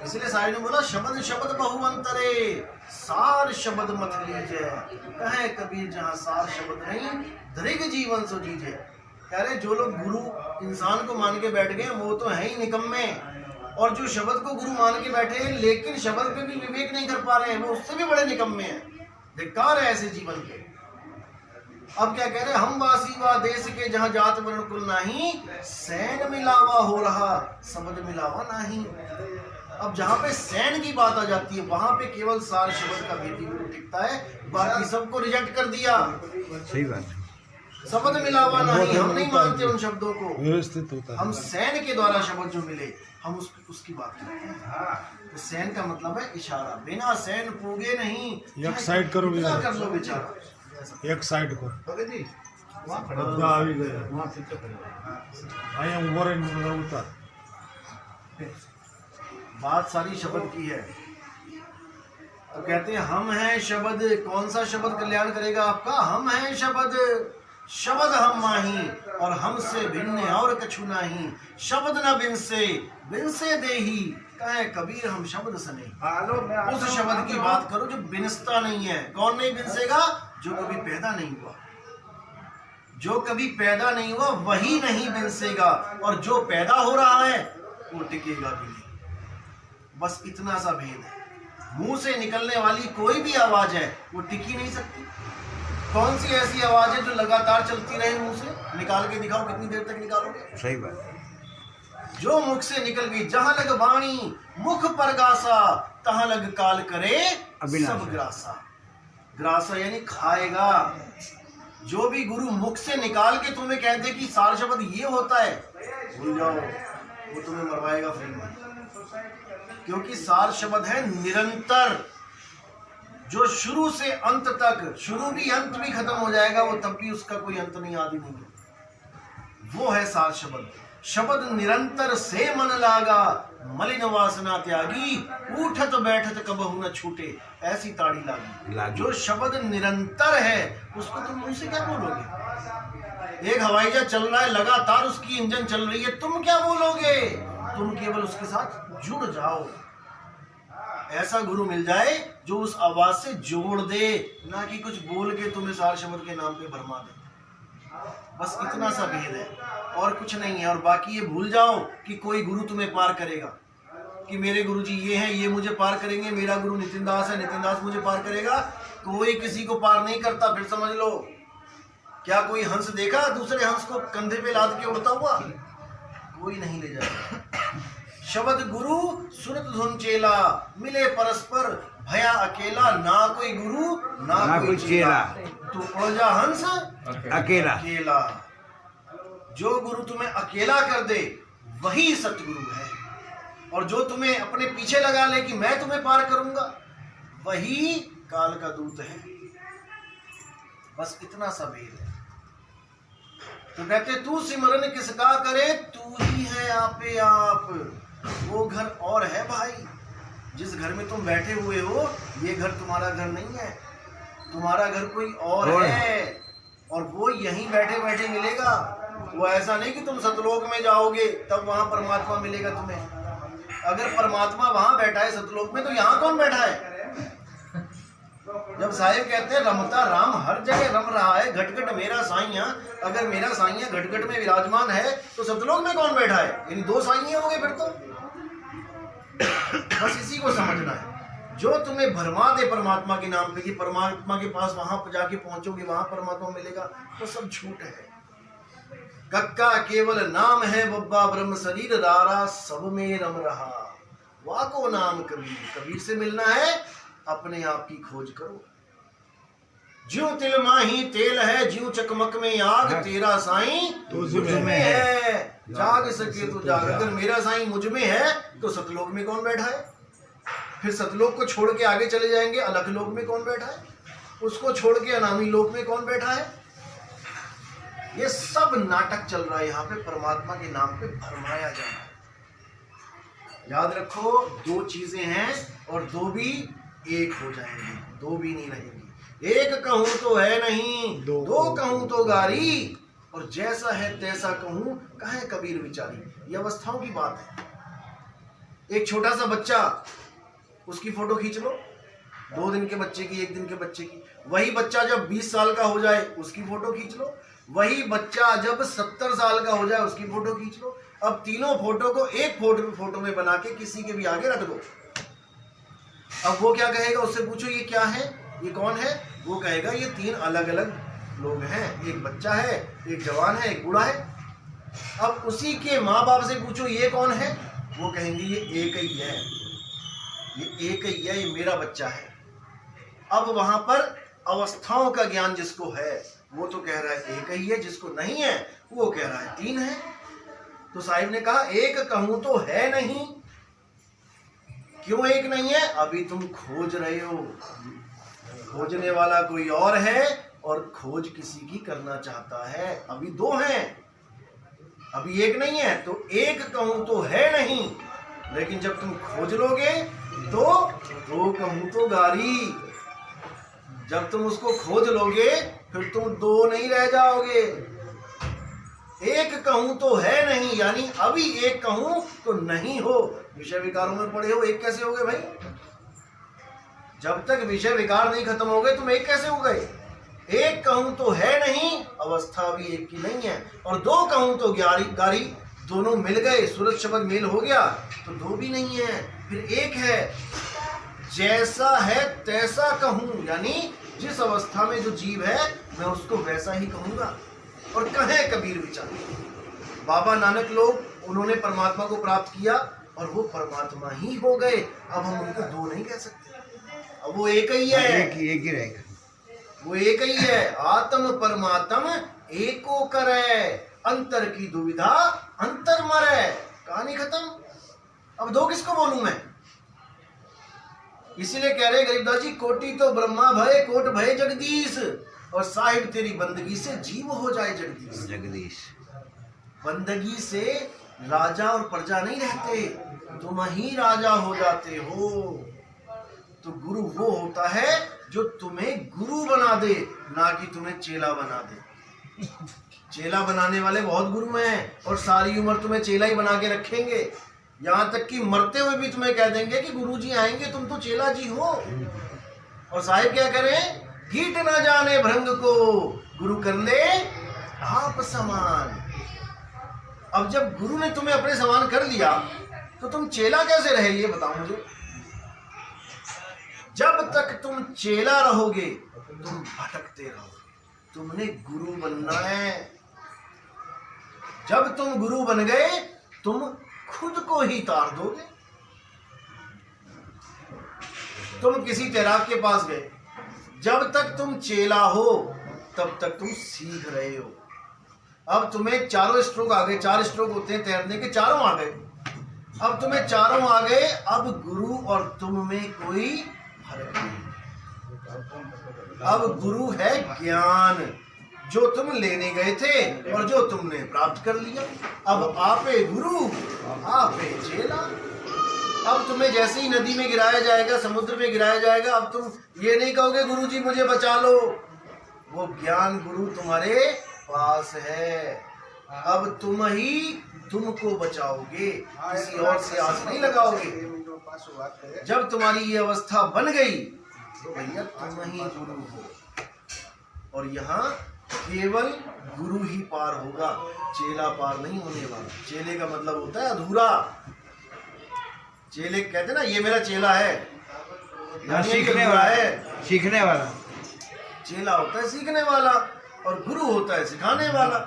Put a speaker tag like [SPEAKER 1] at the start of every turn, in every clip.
[SPEAKER 1] इसलिए साहिब ने बोला शब्द शब्द बहु अंतरे, सार शब्द मत लीजिए। कहे कबीर जहाँ सार शब्द नहीं, दृग जीवन सो जीजे। कह रहे जो लोग गुरु इंसान को मान के बैठ गए वो तो है ही निकम्मे, और जो शब्द को गुरु मान के बैठे हैं लेकिन शब्द पे भी विवेक नहीं कर पा रहे हैं, वो उससे भी बड़े निकम्मे हैं। धिक्कार है ऐसे जीवन के। अब क्या कह रहे, हम वासी वा देश के जहाँ जात वर्ण कुल नाही, सैन मिलावा हो रहा शब्द मिलावा नहीं। अब जहाँ पे सैन की बात आ जाती है वहां पे केवल सार शब्द का भेदी गुरु टिकता है, बाकी सबको रिजेक्ट कर दिया।
[SPEAKER 2] सही बात है।
[SPEAKER 1] शब्द मिलावा नहीं, हम नहीं मानते उन शब्दों को,
[SPEAKER 2] व्यवस्थित होता है।
[SPEAKER 1] हम सैन के द्वारा शब्द जो मिले हम उसकी बात करते हैं। तो सैन का मतलब है इशारा, बिना सैन पूगे नहीं।
[SPEAKER 2] एक साइड करो,
[SPEAKER 1] कितना कर लो बेचारा,
[SPEAKER 2] एक साइड को
[SPEAKER 1] बात सारी शब्द की है। तो कहते हैं हम हैं शब्द। कौन सा शब्द कल्याण करेगा आपका? हम हैं शब्द, शब्द हम माही, और हमसे भिन्न और कछु नाही। शब्द न बिनसे, बिनसे देही, कहे कबीर हम शब्द से नहीं। उस शब्द की बात करो जो बिनसता नहीं है। कौन नहीं बिनसेगा? जो कभी पैदा नहीं हुआ। जो कभी पैदा नहीं हुआ वही नहीं बिनसेगा, और जो पैदा हो रहा है वो टिकेगा भी नहीं। बस इतना सा भेद है। मुंह से निकलने वाली कोई भी आवाज है वो टिकी नहीं सकती। कौन सी ऐसी आवाज है जो लगातार चलती रहे? मुंह से निकाल के दिखाओ, कितनी देर तक निकालोगे?
[SPEAKER 2] सही बात है।
[SPEAKER 1] जो मुख से निकल गई, जहां लग वाणी मुख पर गासा, तहां लग काल करे सब ग्रासा। ग्रासा यानी खाएगा। जो भी गुरु मुख से निकाल के तुम्हें कह दे कि सार शब्द ये होता है, भूल जाओ, वो तुम्हें मरवाएगा फ्री में। क्योंकि सार शब्द है निरंतर, जो शुरू से अंत तक, शुरू भी अंत भी खत्म हो जाएगा वो तब भी उसका कोई अंत नहीं, आदि नहीं है, वो है सार शब्द। शब्द निरंतर से मन लागा, मलिन वासना त्यागी, उठत बैठत कबहु न छूटे, ऐसी ताड़ी लागी। जो शब्द निरंतर है उसको तुम मुंह से क्या बोलोगे? एक हवाई जहाज चल रहा है लगातार, उसकी इंजन चल रही है, तुम क्या बोलोगे? तुम केवल उसके साथ जुड़ जाओ। ऐसा गुरु मिल जाए जो उस आवाज से जोड़ दे, ना कि कुछ बोल के तुम्हें सार शब्द के नाम पे भरमा दे। बस इतना सा भेद है और कुछ नहीं है। और बाकी ये भूल जाओ कि कोई गुरु तुम्हें पार करेगा, कि मेरे गुरु जी ये हैं, ये मुझे पार करेंगे, मेरा गुरु नितिन दास है, नितिन दास मुझे पार करेगा। कोई किसी को पार नहीं करता। फिर समझ लो, क्या कोई हंस देखा दूसरे हंस को कंधे पे लाद के उड़ता हुआ? कोई नहीं ले जाएगा। शब्द गुरु सुरत धुन चेला, मिले परस्पर भया अकेला, ना कोई गुरु ना कोई चेला, तू उड़ जा हंस
[SPEAKER 2] अकेला।
[SPEAKER 1] अकेला। जो गुरु तुम्हें अकेला कर दे वही सतगुरु है, और जो तुम्हें अपने पीछे लगा ले कि मैं तुम्हें पार करूंगा वही काल का दूत है। बस इतना सा भेद है। तो कहते तू सिमरन किसका करे, तू ही है आपे आप। वो घर और है भाई, जिस घर में तुम बैठे हुए हो ये घर तुम्हारा घर नहीं है, तुम्हारा घर कोई और है, और वो यहीं बैठे बैठे मिलेगा। वो ऐसा नहीं कि तुम सतलोक में जाओगे तब वहां परमात्मा मिलेगा तुम्हें। अगर परमात्मा वहां बैठा है सतलोक में, तो यहाँ कौन बैठा है? जब साहिब कहते हैं रमता राम हर जगह रम रहा है, घटघट मेरा साइया, अगर मेरा साइया घटघट में विराजमान है तो सतलोक में कौन बैठा है? यानी दो साइये हो गए फिर तो। बस इसी को समझना है। जो तुम्हें भरमा दे परमात्मा के नाम पे कि परमात्मा के पास वहां पर जाके पहुंचोगे वहां परमात्मा मिलेगा, वो सब झूठ है। कक्का केवल नाम है, बब्बा ब्रह्म शरीर, रारा सब में रम रहा। वाको नाम कबीर, कबीर से मिलना है अपने आप की खोज करो। ज्यों तिल माही तेल है, ज्यों चकमक में आग, तेरा साईं तुझ में है, जाग सके तो जाग। अगर मेरा साईं मुझ में है तो सतलोक में कौन बैठा है? फिर सतलोक को छोड़ के आगे चले जाएंगे, अलख लोक में कौन बैठा है? उसको छोड़ के अनामी लोक में कौन बैठा है? ये सब नाटक चल रहा है यहाँ पे, परमात्मा के नाम पे भरमाया जा रहा है। याद रखो, दो चीजें हैं और दो भी एक हो जाएंगी, दो भी नहीं रहेंगी। एक कहूं तो है नहीं, दो कहूं तो गारी, और जैसा है तैसा कहूं, कहे कबीर विचारी। ये अवस्थाओं की बात है। एक छोटा सा बच्चा, उसकी फोटो खींच लो, 2 दिन के बच्चे की, 1 दिन के बच्चे की। वही बच्चा जब 20 साल का हो जाए उसकी फोटो खींच लो, वही बच्चा जब 70 साल का हो जाए उसकी फोटो खींच लो। अब तीनों फोटो को एक फोटो में बना के किसी के भी आगे रख दो। अब वो क्या कहेगा, उससे पूछो ये क्या है, ये कौन है? वो कहेगा ये 3 अलग अलग लोग हैं, एक बच्चा है, एक जवान है, एक बूढ़ा है। अब उसी के माँ बाप से पूछो ये कौन है, वो कहेंगे ये एक ही है, ये एक ही है, ये मेरा बच्चा है। अब वहां पर अवस्थाओं का ज्ञान जिसको है वो तो कह रहा है एक ही है, जिसको नहीं है वो कह रहा है 3 है। तो साहिब ने कहा एक कहूं तो है नहीं। क्यों एक नहीं है? अभी तुम खोज रहे हो, खोजने वाला कोई और है और खोज किसी की करना चाहता है। अभी 2 हैं, अभी एक नहीं है। तो एक कहूं तो है नहीं, लेकिन जब तुम खोज लोगे तो 2 कहूं तो गारी। जब तुम उसको खोज लोगे फिर तुम 2 नहीं रह जाओगे। एक कहूं तो है नहीं, यानी अभी एक कहूं तो नहीं हो। विषय विकारों में पड़े हो, एक कैसे हो गए भाई? जब तक विषय विकार नहीं खत्म हो गए तुम एक कैसे हो गए? एक कहूं तो है नहीं, अवस्था भी एक की नहीं है। और 2 कहूं तो गारी, दोनों मिल गए, सूरज शब्द मेल हो गया तो 2 भी नहीं है, फिर एक है। जैसा है तैसा कहूं, यानी जिस अवस्था में जो जीव है मैं उसको वैसा ही कहूंगा। और कहे कबीर विचार, बाबा नानक लोग उन्होंने परमात्मा को प्राप्त किया और वो परमात्मा ही हो गए। अब हम उनको 2 नहीं कह सकते, अब वो एक ही है,
[SPEAKER 2] एक ही रहेगा,
[SPEAKER 1] वो एक ही है। आत्म परमात्म एको करे, अंतर की दुविधा अंतर मरे। कहानी खत्म। अब 2 किसको बोलूं मैं? इसीलिए कह रहे गरीबदास जी, कोटि तो ब्रह्मा भय, कोट भय जगदीश, और साहिब तेरी बंदगी से जीव हो जाए जगदीश। बंदगी से राजा और प्रजा नहीं रहते, तुम ही राजा हो जाते हो। तो गुरु वो होता है जो तुम्हें गुरु बना दे, ना कि तुम्हें चेला बना दे। चेला बनाने वाले बहुत गुरु हैं और सारी उम्र तुम्हें चेला ही बना के रखेंगे, यहाँ तक कि मरते हुए भी तुम्हें कह देंगे कि गुरुजी आएंगे, तुम तो चेला जी हो। और साहिब क्या करें? गीट ना जाने भृंग को गुरु कर ले आप समान। अब जब गुरु ने तुम्हें अपने समान कर लिया तो तुम चेला कैसे रहे, ये बताओ मुझे। जब तक तुम चेला रहोगे तुम भटकते रहोगे। तुमने गुरु बनना है। जब तुम गुरु बन गए तुम खुद को ही तार दोगे। तुम किसी तैराक के पास गए, जब तक तुम चेला हो तब तक तुम सीख रहे हो। अब तुम्हें 4 स्ट्रोक आ गए, 4 स्ट्रोक होते हैं तैरने के, 4 आ गए। अब तुम्हें 4 आ गए, अब गुरु और तुम में कोई फर्क नहीं। अब गुरु है ज्ञान, जो तुम लेने गए थे और जो तुमने प्राप्त कर लिया। अब आपे गुरु आपे चेला। अब तुम्हें जैसे ही नदी में गिराया जाएगा, समुद्र में गिराया जाएगा, अब तुम ये नहीं कहोगे गुरु जी मुझे बचा लो। वो ज्ञान गुरु तुम्हारे पास है। अब तुम ही तुमको बचाओगे, किसी और से आस नहीं लगाओगे। जब तुम्हारी ये अवस्था बन गई तो भैया तुम ही गुरु हो। और यहाँ केवल गुरु ही पार होगा, चेला पार नहीं होने वाला। चेले का मतलब होता है अधूरा। चेले कहते ना ये मेरा चेला है,
[SPEAKER 2] सीखने वाला है, सीखने वाला।
[SPEAKER 1] चेला होता है सीखने वाला और गुरु होता है सिखाने वाला।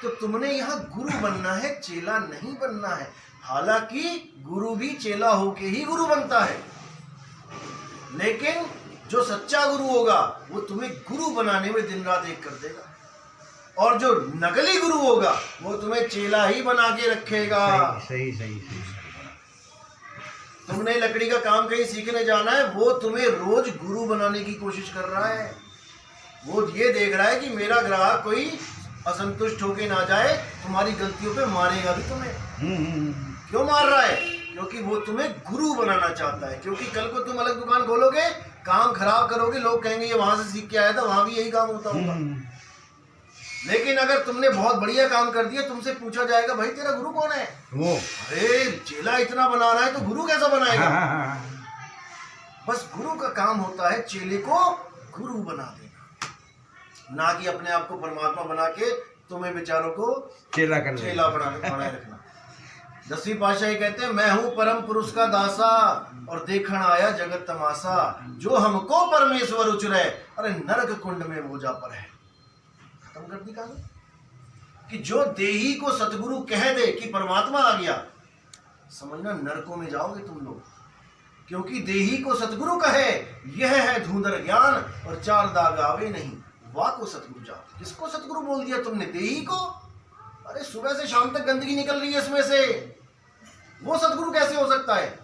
[SPEAKER 1] तो तुमने यहाँ गुरु बनना है, चेला नहीं बनना है। हालांकि गुरु भी चेला होके ही गुरु बनता है, लेकिन जो सच्चा गुरु होगा वो तुम्हें गुरु बनाने में दिन रात एक कर देगा, और जो नकली गुरु होगा वो तुम्हें चेला ही बना के रखेगा।
[SPEAKER 2] सही सही सही।
[SPEAKER 1] तुमने लकड़ी का काम कहीं सीखने जाना है, वो तुम्हें रोज गुरु बनाने की कोशिश कर रहा है। वो ये देख रहा है कि मेरा ग्राहक कोई असंतुष्ट होके ना जाए, तुम्हारी गलतियों पे मारेगा भी तुम्हें। क्यों मार रहा है? क्योंकि वो तुम्हें गुरु बनाना चाहता है। क्योंकि कल को तुम अलग दुकान खोलोगे, काम खराब करोगे, लोग कहेंगे ये वहां से सीख के आया था, वहां भी यही काम होता होगा। लेकिन अगर तुमने बहुत बढ़िया काम कर दिया, तुमसे पूछा जाएगा भाई तेरा गुरु कौन है,
[SPEAKER 2] वो
[SPEAKER 1] अरे चेला इतना बना रहा है तो गुरु कैसा बनाएगा। बस गुरु का काम होता है चेले को गुरु बना देना, ना कि अपने आप को परमात्मा बना के तुम्हें बेचारों को
[SPEAKER 2] चेला
[SPEAKER 1] बनाए रखना। 10वीं पातशाही कहते हैं, मैं हूं परम पुरुष का दासा और देखण आया जगत तमाशा, जो हमको परमेश्वर उचरे अरे नरक कुंड में वो जा पर है। खत्म कर दी कहानी कि जो देही को सतगुरु कह दे कि परमात्मा आ गया, समझना नरकों में जाओगे तुम लोग, क्योंकि देही को सतगुरु कहे यह है धुंधर ज्ञान और 4 दाग आवे नहीं, वाह को सतगुरु जाओ। किसको सतगुरु बोल दिया तुमने, देही को। अरे सुबह से शाम तक गंदगी निकल रही है इसमें से, वो सतगुरु कैसे हो सकता है।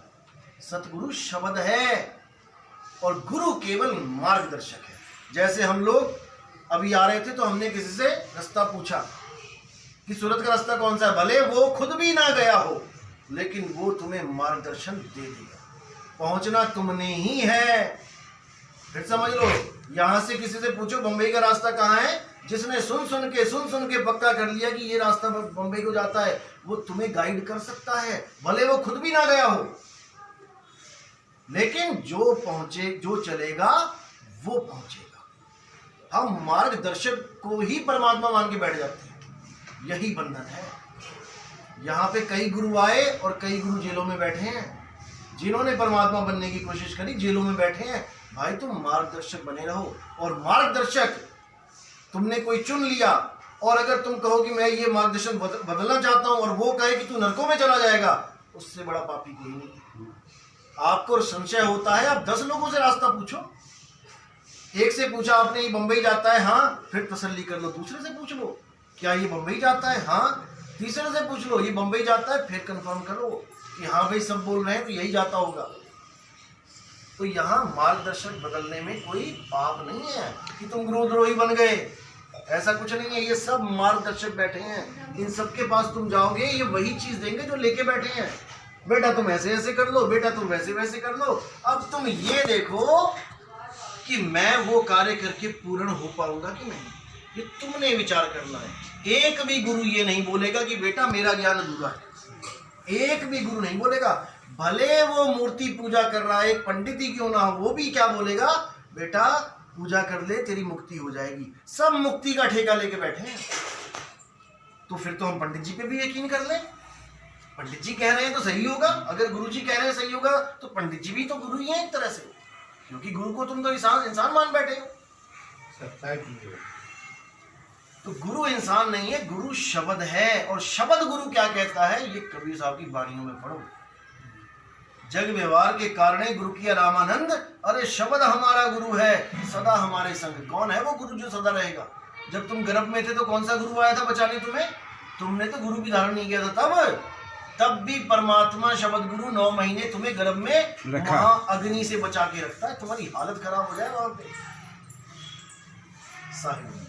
[SPEAKER 1] सतगुरु शब्द है और गुरु केवल मार्गदर्शक है। जैसे हम लोग अभी आ रहे थे तो हमने किसी से रास्ता पूछा कि सूरत का रास्ता कौन सा है, भले वो खुद भी ना गया हो लेकिन वो तुम्हें मार्गदर्शन दे देगा, पहुंचना तुमने ही है। फिर समझ लो, यहां से किसी से पूछो बंबई का रास्ता कहाँ है, जिसने सुन सुन के पक्का कर लिया कि ये रास्ता बंबई को जाता है, वो तुम्हें गाइड कर सकता है, भले वो खुद भी ना गया हो। लेकिन जो चलेगा वो पहुंचेगा। हम मार्गदर्शक को ही परमात्मा मान के बैठ जाते हैं, यही बंधन है। यहाँ पे कई गुरु आए और कई गुरु जेलों में बैठे हैं, जिन्होंने परमात्मा बनने की कोशिश करी जेलों में बैठे हैं। भाई तुम मार्गदर्शक बने रहो, और मार्गदर्शक तुमने कोई चुन लिया और अगर तुम कहो कि मैं ये मार्गदर्शन बदलना चाहता हूं और वो कहे कि तू नरकों में चला जाएगा, उससे बड़ा पापी कोई नहीं। आपको संशय होता है, आप 10 लोगों से रास्ता पूछो। एक से पूछा आपने ये बंबई जाता है, हाँ, फिर तसल्ली कर लो। दूसरे से पूछ लो क्या ये बंबई जाता है, हाँ। तीसरे से पूछ लो ये बंबई जाता है, फिर कंफर्म करो कि हाँ भाई सब बोल रहे हैं तो यही जाता होगा। तो यहाँ मार्गदर्शक बदलने में कोई पाप नहीं है कि तुम गुरुद्रोही बन गए, ऐसा कुछ नहीं है। ये सब मार्गदर्शक बैठे हैं, इन सबके पास तुम जाओगे ये वही चीज देंगे जो लेके बैठे हैं। बेटा तुम ऐसे ऐसे कर लो, बेटा तुम वैसे वैसे कर लो। अब तुम ये देखो कि मैं वो कार्य करके पूर्ण हो पाऊंगा कि नहीं, ये तुमने विचार करना है। एक भी गुरु ये नहीं बोलेगा कि बेटा मेरा ज्ञान अधूरा है, एक भी गुरु नहीं बोलेगा। भले वो मूर्ति पूजा कर रहा है, एक पंडित ही क्यों ना हो, वो भी क्या बोलेगा, बेटा पूजा कर ले तेरी मुक्ति हो जाएगी। सब मुक्ति का ठेका लेके बैठे हैं। तो फिर तो हम पंडित जी पे भी यकीन कर लें, पंडित जी कह रहे हैं तो सही होगा। अगर गुरु जी कह रहे हैं सही होगा तो पंडित जी भी तो गुरु ही हैं एक तरह से, क्योंकि गुरु को तुम तो इंसान मान बैठे हो। तो गुरु इंसान नहीं है, गुरु शब्द है। और शब्द गुरु क्या कहता है, ये कबीर साहब की वाणियों में पढ़ो। जग व्यवहार के कारण गुरु किया रामानंद, अरे शब्द हमारा गुरु है सदा हमारे संग। कौन है वो गुरु जो सदा रहेगा। जब तुम गर्भ में थे तो कौन सा गुरु आया था बचाने तुम्हें, तुमने तो गुरु की धारण नहीं किया था। तब भी परमात्मा शब्द गुरु 9 महीने तुम्हें गर्भ में वहां अग्नि से बचा के रखता है। तुम्हारी हालत खराब हो जाए वहां पे। साहिब